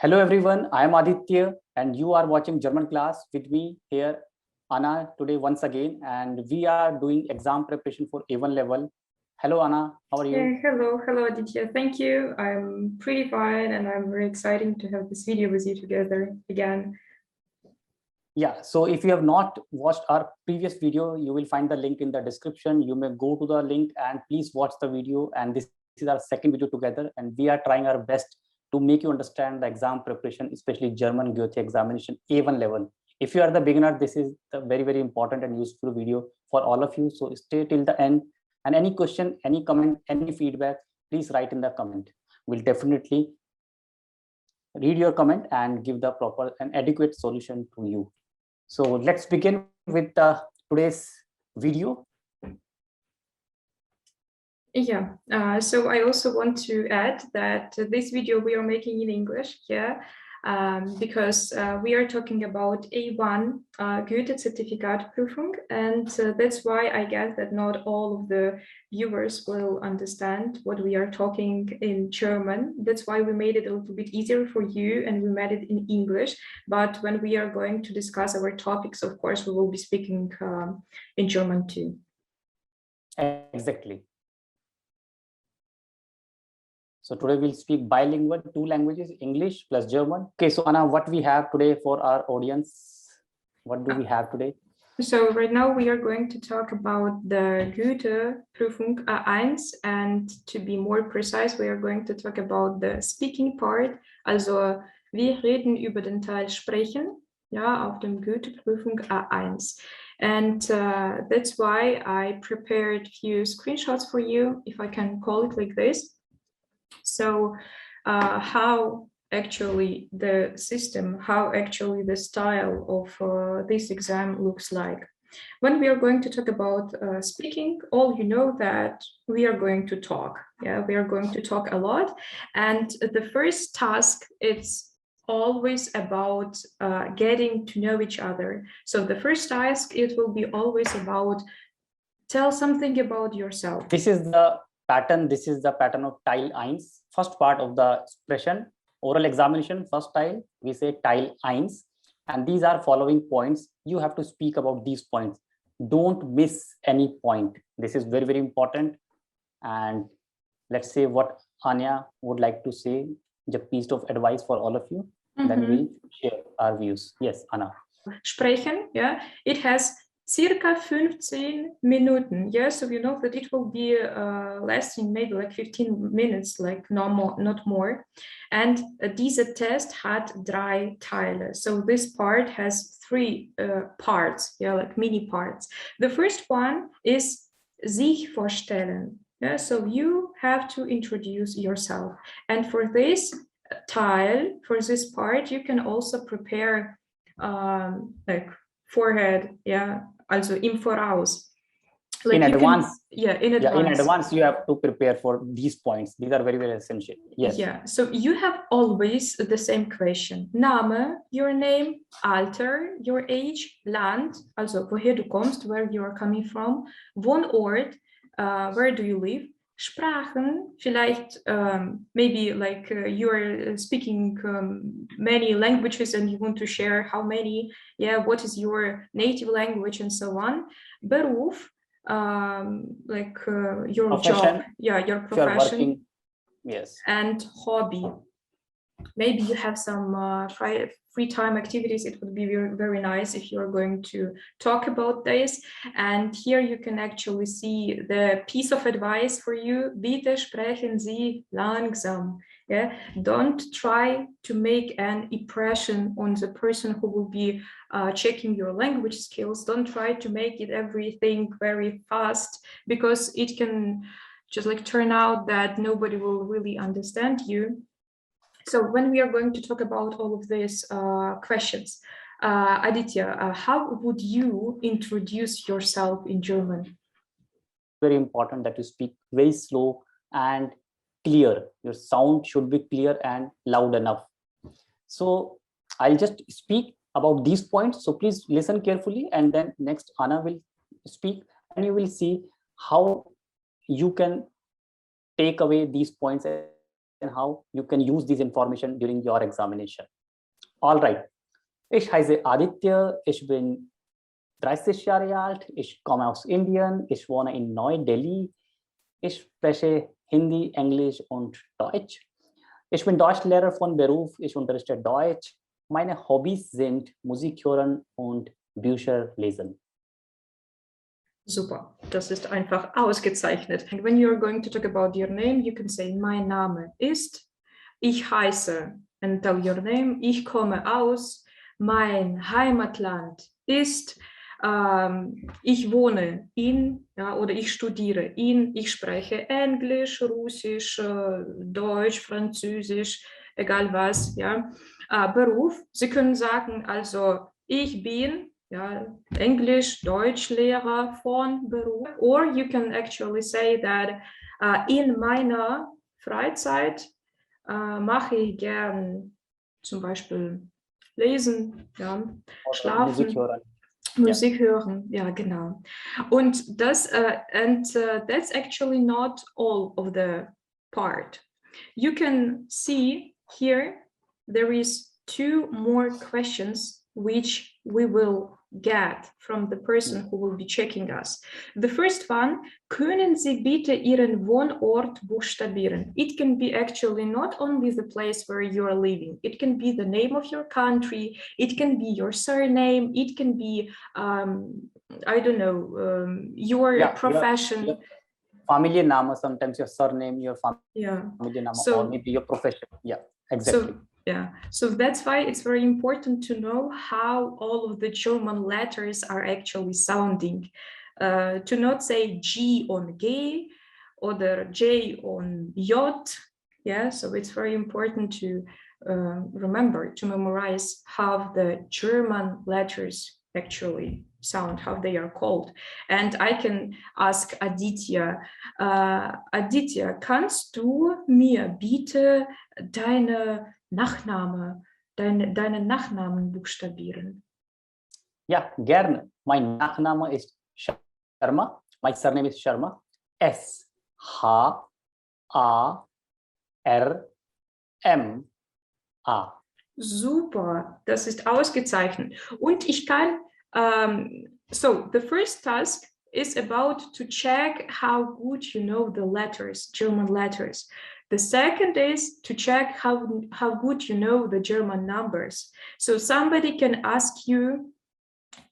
Hello everyone, I am Aditya and you are watching German class with me here, Anna, today once again, and we are doing exam preparation for A1 level. Hello Anna, how are you? Hello Aditya. Thank you. I'm pretty fine and I'm very excited to have this video with you together again. Yeah, so if you have not watched our previous video, you will find the link in the description. You may go to the link and please watch the video. And this is our second video together and we are trying our best to make you understand the exam preparation, especially German Goethe examination A1 level. If you are the beginner, this is a very important and useful video for all of you. So stay till the end, and any question, any comment, any feedback, please write in the comment. We'll definitely read your comment and give the proper and adequate solution to you. So let's begin with today's video. Yeah, so I also want to add that this video we are making in English, because we are talking about A1 Goethe Zertifikatprüfung, and that's why I guess that not all of the viewers will understand what we are talking in German. That's why we made it a little bit easier for you and we made it in English. But when we are going to discuss our topics, of course, we will be speaking in German too. Exactly. So today we'll speak bilingual, two languages, English plus German. Okay, so Anna, what we have today for our audience? What do we have today? So right now we are going to talk about the Goethe Prüfung A1, and to be more precise, we are going to talk about the speaking part. Also, wir reden über den Teil Sprechen, ja, auf dem Goethe Prüfung A1. And that's why I prepared a few screenshots for you, if I can call it like this. So how actually the system, how actually the style of this exam looks like. When we are going to talk about speaking, all you know that we are going to talk. Yeah, we are going to talk a lot. And the first task, it's always about getting to know each other. So the first task, it will be always about tell something about yourself. This is the pattern. This is the pattern of Teil 1. First part of the expression, oral examination, first tile, we say Teil 1. And these are following points. You have to speak about these points. Don't miss any point. This is very important. And let's say what Anya would like to say, the piece of advice for all of you. Then we'll share our views. Yes, Anna. Sprechen, yeah, it has circa 15 Minuten. Yeah, so you know that it will be lasting maybe like 15 minutes, like not more. And dieser Test hat 3 Teile. So this part has 3 parts, yeah, like mini parts. The first one is sich vorstellen. Yeah, so you have to introduce yourself. And for this tile, for this part, you can also prepare like forehead, yeah, also im Voraus. Like in advance. In advance. Yeah, in advance, you have to prepare for these points. These are very essential. Yes. Yeah, so you have always the same question. Name, your name, Alter, your age, Land, also woher du kommst, where you are coming from, Wohnort, where do you live, Sprachen, vielleicht maybe like you are speaking many languages and you want to share how many, yeah, what is your native language and so on. Beruf, like your profession. job, yeah, your profession. Yes. And hobby. Maybe you have some free time activities. It would be very nice if you're going to talk about this. And here you can actually see the piece of advice for you. Bitte sprechen Sie langsam. Yeah? Don't try to make an impression on the person who will be checking your language skills. Don't try to make it everything very fast, because it can just like turn out that nobody will really understand you. So when we are going to talk about all of these questions, Aditya, how would you introduce yourself in German? Very important that you speak very slow and clear. Your sound should be clear and loud enough. So I'll just speak about these points. So please listen carefully, and then next Anna will speak, and you will see how you can take away these points and how you can use this information during your examination. All right. Ich heiße Aditya, ich bin 30 Jahre alt, ich komme aus Indien, ich wohne in Neu-Delhi, ich spreche Hindi, Englisch und Deutsch. Ich bin Deutschlehrer von Beruf, ich unterrichte Deutsch. Meine Hobbys sind Musik hören und Bücher lesen. Super, das ist einfach ausgezeichnet. And when you're going to talk about your name, you can say, mein Name ist, ich heiße, and tell your name, ich komme aus, mein Heimatland ist, ich wohne in, ja, oder ich studiere in, ich spreche Englisch, Russisch, Deutsch, Französisch, egal was, ja. Beruf, Sie können sagen, also ich bin, ja, Englisch, Deutschlehrer von Beruf. Or you can actually say that in meiner Freizeit mache ich gern zum Beispiel lesen, ja, schlafen, Musik hören, ja, genau. Und das, that's actually not all of the part. You can see here there is 2 more questions which we will get from the person who will be checking us. The first one, können Sie bitte Ihren Wohnort buchstabieren? It can be actually not only the place where you are living. It can be the name of your country. It can be your surname. It can be, I don't know, your profession. Your family name, sometimes your surname, your family name, so, or maybe your profession. Yeah, exactly. So that's why it's very important to know how all of the German letters are actually sounding. To not say G on G or the J on J. Yeah, so it's very important to remember, to memorize how the German letters actually sound, how they are called. And I can ask Aditya, Aditya, kannst du mir bitte deinen Nachnamen buchstabieren? Ja, gerne. Mein Nachname ist Sharma. My surname is Sharma. S-H-A-R-M-A. Super, das ist ausgezeichnet. Und ich kann, so the first task is about to check how good you know the letters, German letters. The second is to check how good you know the German numbers. So somebody can ask you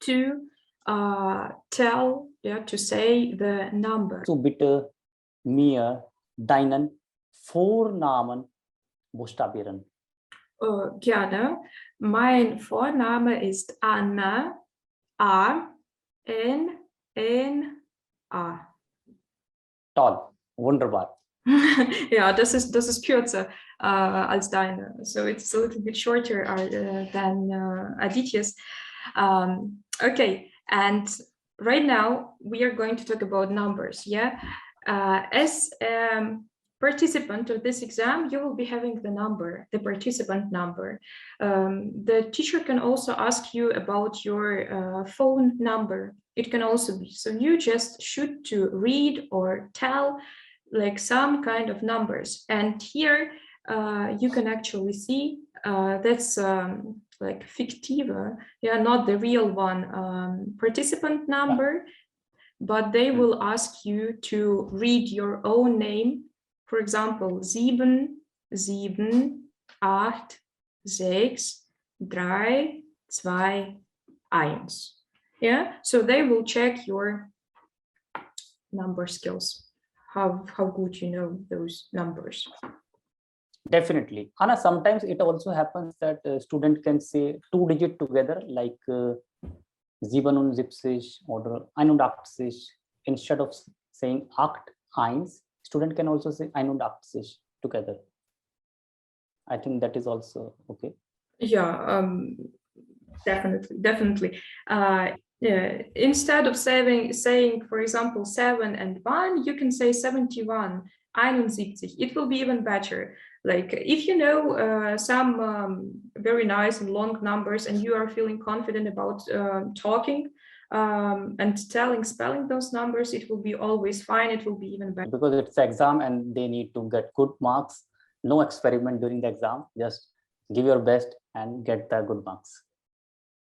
to to say the number. So bitte mir deinen Vornamen buchstabieren. Gerne. Mein Vorname ist Anna. A-N-N-A. Toll, wunderbar. Ja, das ist kürzer als deine. So it's a little bit shorter than Aditya's. Okay, and right now we are going to talk about numbers. Yeah, as participant of this exam, you will be having the participant number. The teacher can also ask you about your phone number. It can also be. So you just should to read or tell like some kind of numbers. And here you can actually see that's like fictive, yeah, not the real one, participant number, but they will ask you to read your own name. For example, 7, 7, 8, 6, 3, 2, 1. Yeah, so they will check your number skills, how good you know those numbers. Definitely. Anna, sometimes it also happens that a student can say 2 digits together, like 77 or 81. Instead of saying 8, student can also say 81 together. I think that is also okay. Yeah, definitely. Instead of saying, for example, 7 and 1, you can say 71, 71. It will be even better. Like if you know some very nice and long numbers and you are feeling confident about talking and spelling those numbers, it will be always fine. It will be even better. Because it's exam and they need to get good marks. no experiment during the exam. Just give your best and get the good marks.